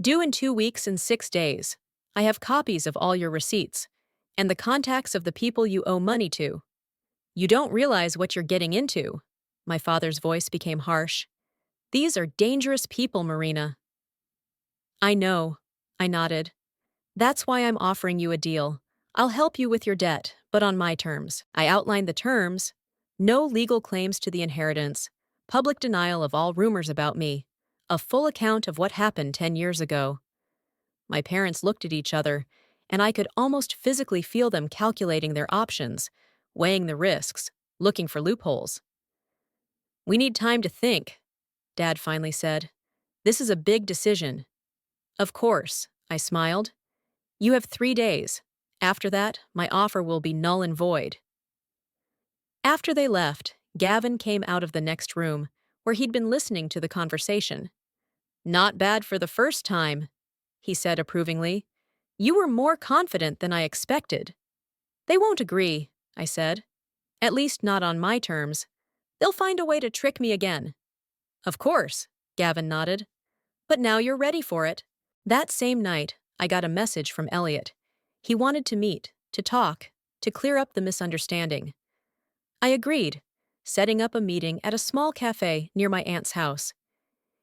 Due in 2 weeks and 6 days. I have copies of all your receipts, and the contacts of the people you owe money to. You don't realize what you're getting into. My father's voice became harsh. These are dangerous people, Marina. I know, I nodded. That's why I'm offering you a deal. I'll help you with your debt, but on my terms. I outlined the terms. No legal claims to the inheritance, public denial of all rumors about me, a full account of what happened 10 years ago. My parents looked at each other, and I could almost physically feel them calculating their options, weighing the risks, looking for loopholes. We need time to think, Dad finally said. This is a big decision. Of course, I smiled. You have 3 days. After that, my offer will be null and void. After they left, Gavin came out of the next room, where he'd been listening to the conversation. Not bad for the first time, he said approvingly. You were more confident than I expected. They won't agree, I said. At least not on my terms. They'll find a way to trick me again. Of course, Gavin nodded. But now you're ready for it. That same night, I got a message from Elliot. He wanted to meet, to talk, to clear up the misunderstanding. I agreed, setting up a meeting at a small cafe near my aunt's house.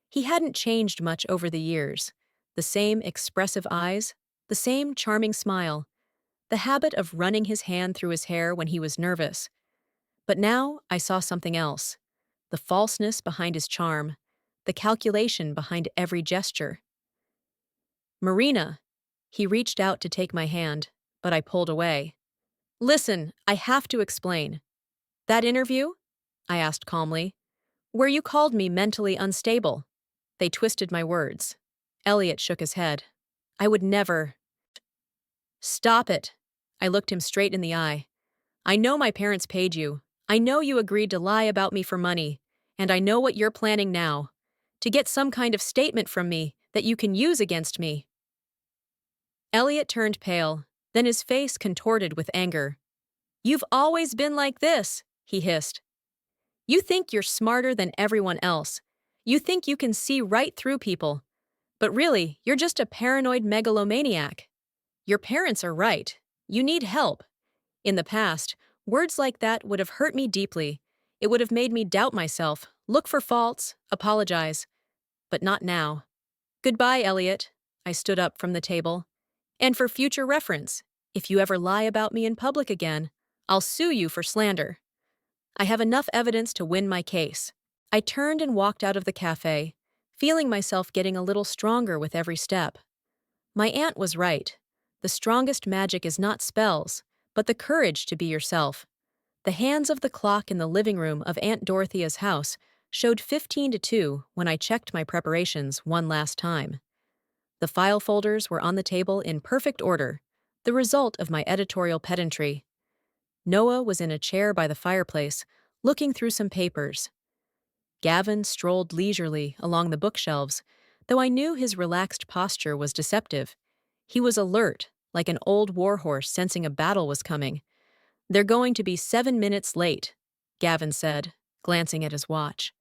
He hadn't changed much over the years. The same expressive eyes, the same charming smile, the habit of running his hand through his hair when he was nervous. But now I saw something else. The falseness behind his charm, the calculation behind every gesture. Marina. He reached out to take my hand, but I pulled away. Listen, I have to explain. That interview? I asked calmly. Where you called me mentally unstable. They twisted my words. Elliot shook his head. I would never. Stop it. I looked him straight in the eye. I know my parents paid you. I know you agreed to lie about me for money. And I know what you're planning now. To get some kind of statement from me that you can use against me. Elliot turned pale, then his face contorted with anger. You've always been like this, he hissed. You think you're smarter than everyone else. You think you can see right through people. But really, you're just a paranoid megalomaniac. Your parents are right. You need help. In the past, words like that would have hurt me deeply. It would have made me doubt myself, look for faults, apologize. But not now. Goodbye, Elliot. I stood up from the table. And for future reference, if you ever lie about me in public again, I'll sue you for slander. I have enough evidence to win my case. I turned and walked out of the cafe, feeling myself getting a little stronger with every step. My aunt was right. The strongest magic is not spells, but the courage to be yourself. The hands of the clock in the living room of Aunt Dorothea's house showed 15 to 2 when I checked my preparations one last time. The file folders were on the table in perfect order, the result of my editorial pedantry. Noah was in a chair by the fireplace, looking through some papers. Gavin strolled leisurely along the bookshelves, though I knew his relaxed posture was deceptive. He was alert, like an old warhorse sensing a battle was coming. They're going to be 7 minutes late, Gavin said, glancing at his watch.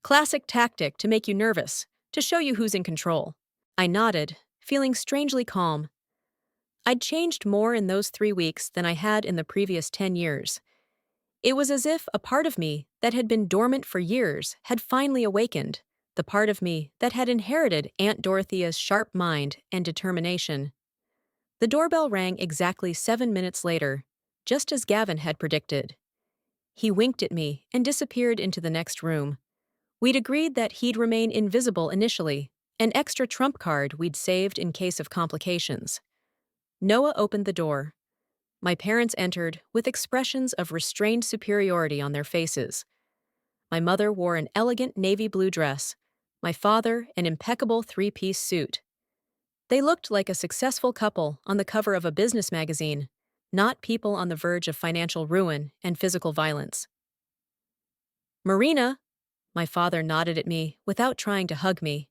Classic tactic to make you nervous, to show you who's in control. I nodded, feeling strangely calm. I'd changed more in those 3 weeks than I had in the previous 10 years. It was as if a part of me that had been dormant for years had finally awakened, the part of me that had inherited Aunt Dorothea's sharp mind and determination. The doorbell rang exactly 7 minutes later, just as Gavin had predicted. He winked at me and disappeared into the next room. We'd agreed that he'd remain invisible initially, an extra trump card we'd saved in case of complications. Noah opened the door. My parents entered with expressions of restrained superiority on their faces. My mother wore an elegant navy blue dress, my father an impeccable 3-piece suit. They looked like a successful couple on the cover of a business magazine, not people on the verge of financial ruin and physical violence. Marina, my father nodded at me without trying to hug me.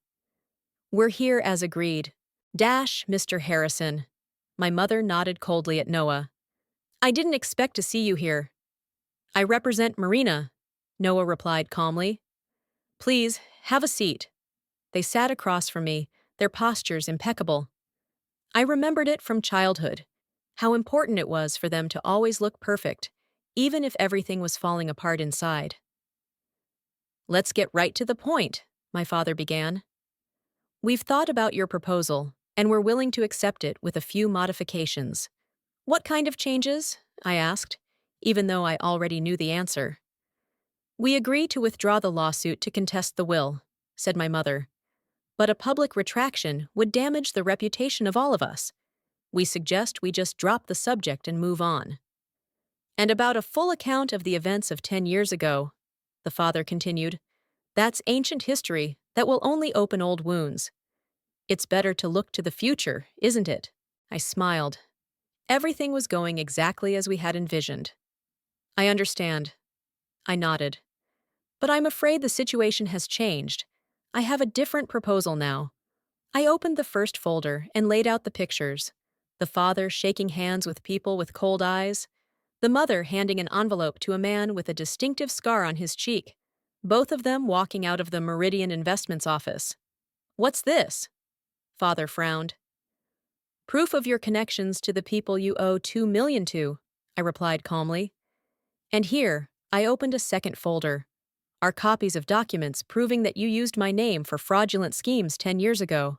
We're here as agreed. Mr. Harrison. My mother nodded coldly at Noah. I didn't expect to see you here. I represent Marina, Noah replied calmly. Please, have a seat. They sat across from me, their postures impeccable. I remembered it from childhood, how important it was for them to always look perfect, even if everything was falling apart inside. Let's get right to the point, my father began. We've thought about your proposal, and we're willing to accept it with a few modifications. What kind of changes? I asked, even though I already knew the answer. We agree to withdraw the lawsuit to contest the will, said my mother. But a public retraction would damage the reputation of all of us. We suggest we just drop the subject and move on. And about a full account of the events of 10 years ago, the father continued. That's ancient history that will only open old wounds. It's better to look to the future, isn't it? I smiled. Everything was going exactly as we had envisioned. I understand. I nodded. But I'm afraid the situation has changed. I have a different proposal now. I opened the first folder and laid out the pictures. The father shaking hands with people with cold eyes. The mother handing an envelope to a man with a distinctive scar on his cheek. Both of them walking out of the Meridian Investments office. What's this? Father frowned. Proof of your connections to the people you owe $2 million to, I replied calmly. And here, I opened a second folder. Are copies of documents proving that you used my name for fraudulent schemes 10 years ago.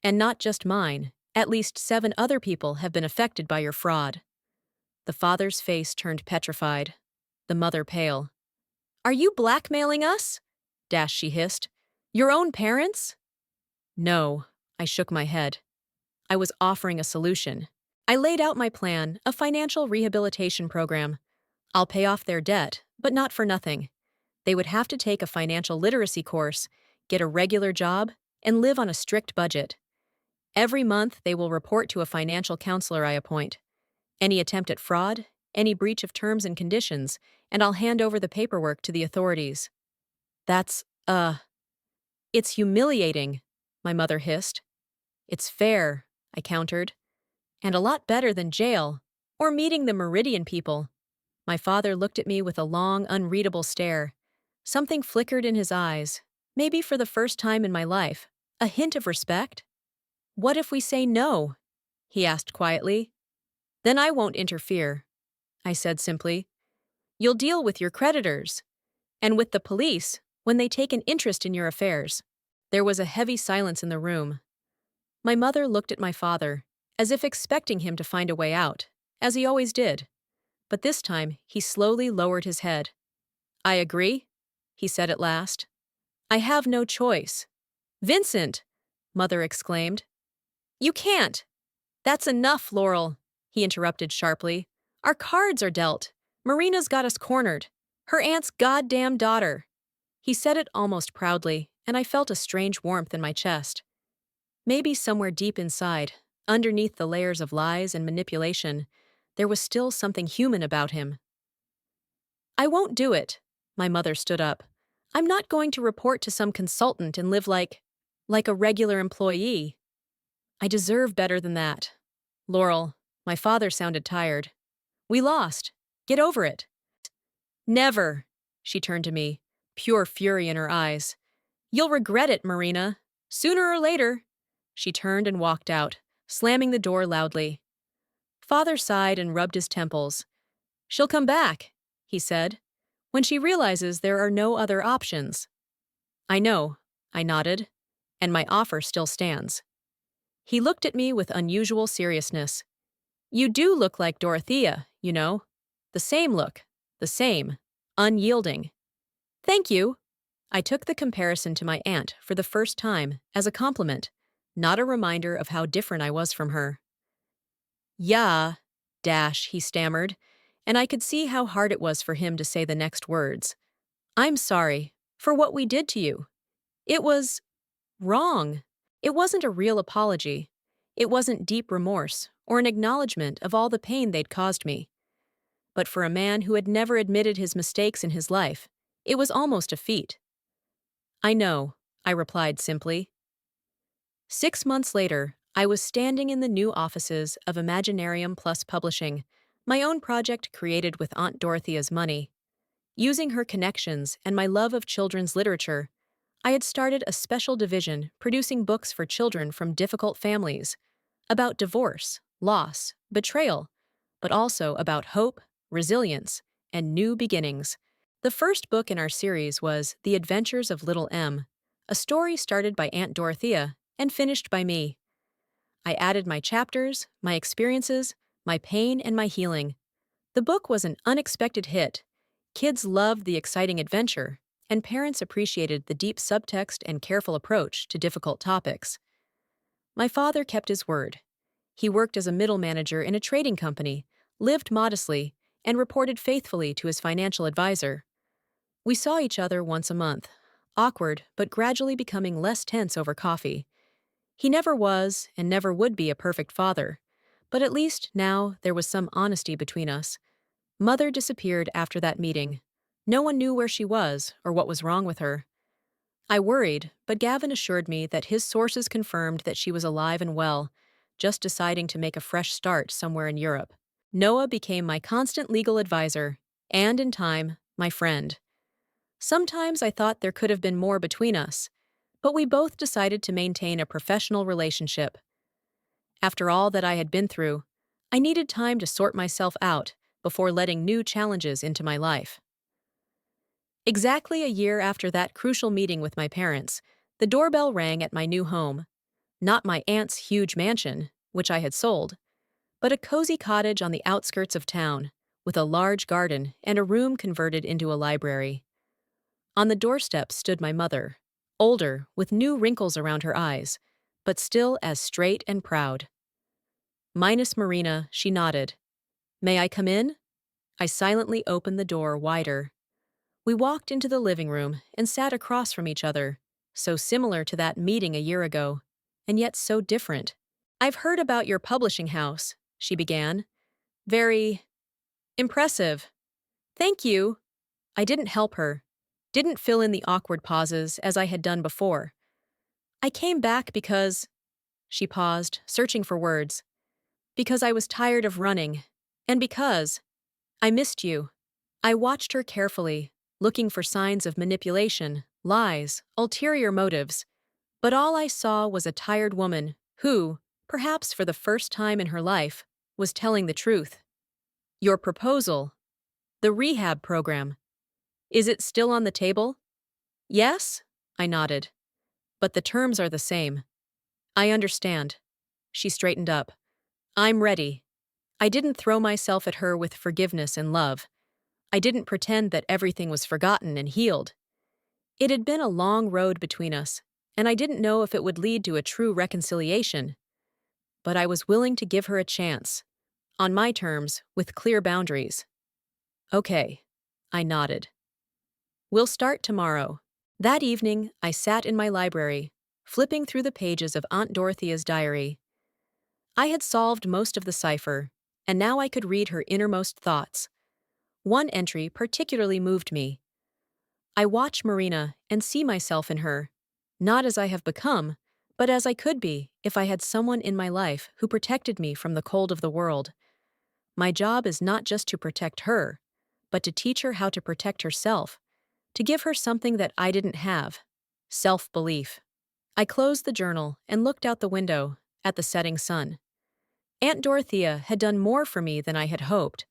And not just mine, at least 7 other people have been affected by your fraud. The father's face turned petrified, the mother pale. Are you blackmailing us? She hissed. Your own parents? No, I shook my head. I was offering a solution. I laid out my plan, a financial rehabilitation program. I'll pay off their debt, but not for nothing. They would have to take a financial literacy course, get a regular job, and live on a strict budget. Every month, they will report to a financial counselor I appoint. Any attempt at fraud, any breach of terms and conditions, and I'll hand over the paperwork to the authorities. That's, it's humiliating, my mother hissed. It's fair, I countered. And a lot better than jail, or meeting the Meridian people. My father looked at me with a long, unreadable stare. Something flickered in his eyes, maybe for the first time in my life, a hint of respect. What if we say no? He asked quietly. Then I won't interfere, I said simply. You'll deal with your creditors, and with the police when they take an interest in your affairs. There was a heavy silence in the room. My mother looked at my father, as if expecting him to find a way out, as he always did. But this time, he slowly lowered his head. I agree, he said at last. I have no choice. Vincent, Mother exclaimed. You can't. That's enough, Laurel, he interrupted sharply. Our cards are dealt. Marina's got us cornered. Her aunt's goddamn daughter. He said it almost proudly, and I felt a strange warmth in my chest. Maybe somewhere deep inside, underneath the layers of lies and manipulation, there was still something human about him. I won't do it, my mother stood up. I'm not going to report to some consultant and live like a regular employee. I deserve better than that. Laurel, my father sounded tired. We lost. Get over it. Never, she turned to me, pure fury in her eyes. You'll regret it, Marina. Sooner or later. She turned and walked out, slamming the door loudly. Father sighed and rubbed his temples. She'll come back, he said, when she realizes there are no other options. I know, I nodded, and my offer still stands. He looked at me with unusual seriousness. You do look like Dorothea, you know. The same look, the same, unyielding. Thank you. I took the comparison to my aunt for the first time as a compliment, not a reminder of how different I was from her. Yeah, he stammered, and I could see how hard it was for him to say the next words. I'm sorry for what we did to you. It was wrong. It wasn't a real apology. It wasn't deep remorse or an acknowledgement of all the pain they'd caused me. But for a man who had never admitted his mistakes in his life, it was almost a feat. I know, I replied simply. 6 months later, I was standing in the new offices of Imaginarium Plus Publishing, my own project created with Aunt Dorothea's money. Using her connections and my love of children's literature, I had started a special division producing books for children from difficult families, about divorce, loss, betrayal, but also about hope, resilience, and new beginnings. The first book in our series was The Adventures of Little M, a story started by Aunt Dorothea and finished by me. I added my chapters, my experiences, my pain, and my healing. The book was an unexpected hit. Kids loved the exciting adventure, and parents appreciated the deep subtext and careful approach to difficult topics. My father kept his word. He worked as a middle manager in a trading company, lived modestly, and reported faithfully to his financial advisor. We saw each other once a month, awkward but gradually becoming less tense over coffee. He never was and never would be a perfect father, but at least now there was some honesty between us. Mother disappeared after that meeting. No one knew where she was or what was wrong with her. I worried, but Gavin assured me that his sources confirmed that she was alive and well, just deciding to make a fresh start somewhere in Europe. Noah became my constant legal advisor, and in time, my friend. Sometimes I thought there could have been more between us, but we both decided to maintain a professional relationship. After all that I had been through, I needed time to sort myself out before letting new challenges into my life. Exactly a year after that crucial meeting with my parents, the doorbell rang at my new home. Not my aunt's huge mansion, which I had sold, but a cozy cottage on the outskirts of town, with a large garden and a room converted into a library. On the doorstep stood my mother, older, with new wrinkles around her eyes, but still as straight and proud. Minus Marina, she nodded. "May I come in?" I silently opened the door wider. We walked into the living room and sat across from each other, so similar to that meeting a year ago, and yet so different. "I've heard about your publishing house," she began. "Very impressive." "Thank you." I didn't help her, didn't fill in the awkward pauses as I had done before. "I came back because—" She paused, searching for words. "Because I was tired of running. And because I missed you." I watched her carefully, looking for signs of manipulation, lies, ulterior motives. But all I saw was a tired woman who, perhaps for the first time in her life, was telling the truth. "Your proposal, the rehab program, is it still on the table?" "Yes," I nodded. "But the terms are the same." "I understand." She straightened up. "I'm ready." I didn't throw myself at her with forgiveness and love. I didn't pretend that everything was forgotten and healed. It had been a long road between us, and I didn't know if it would lead to a true reconciliation. But I was willing to give her a chance. On my terms, with clear boundaries. "Okay." I nodded. "We'll start tomorrow." That evening, I sat in my library, flipping through the pages of Aunt Dorothea's diary. I had solved most of the cipher, and now I could read her innermost thoughts. One entry particularly moved me. "I watch Marina and see myself in her, not as I have become, but as I could be if I had someone in my life who protected me from the cold of the world. My job is not just to protect her, but to teach her how to protect herself, to give her something that I didn't have: self-belief." I closed the journal and looked out the window at the setting sun. Aunt Dorothea had done more for me than I had hoped.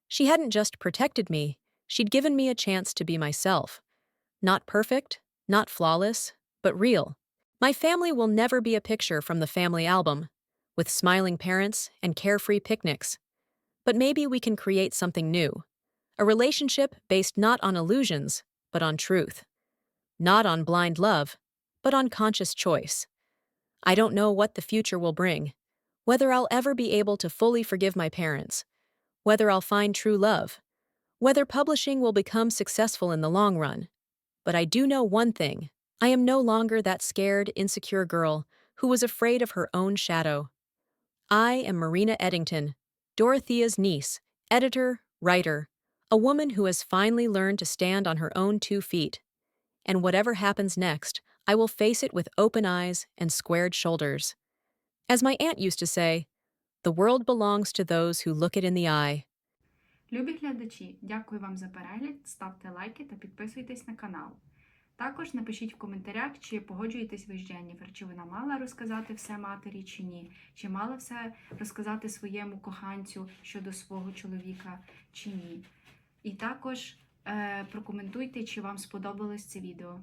She hadn't just protected me, she'd given me a chance to be myself. Not perfect, not flawless, but real. My family will never be a picture from the family album, with smiling parents and carefree picnics. But maybe we can create something new. A relationship based not on illusions, but on truth. Not on blind love, but on conscious choice. I don't know what the future will bring, whether I'll ever be able to fully forgive my parents, whether I'll find true love, whether publishing will become successful in the long run. But I do know one thing: I am no longer that scared, insecure girl who was afraid of her own shadow. I am Marina Eddington, Dorothea's niece, editor, writer, a woman who has finally learned to stand on her own 2 feet. And whatever happens next, I will face it with open eyes and squared shoulders. As my aunt used to say, the world belongs to those who look it in the eye. Любі глядачі, дякую вам за перегляд, ставте лайки та підписуйтесь на канал. Також напишіть в коментарях, чи погоджуєтесь ви з Дженніфер, чи вона мала розказати все матері, чи ні, чи мала все розказати своєму коханцю щодо свого чоловіка, чи ні. І також прокоментуйте, чи вам сподобалось це відео.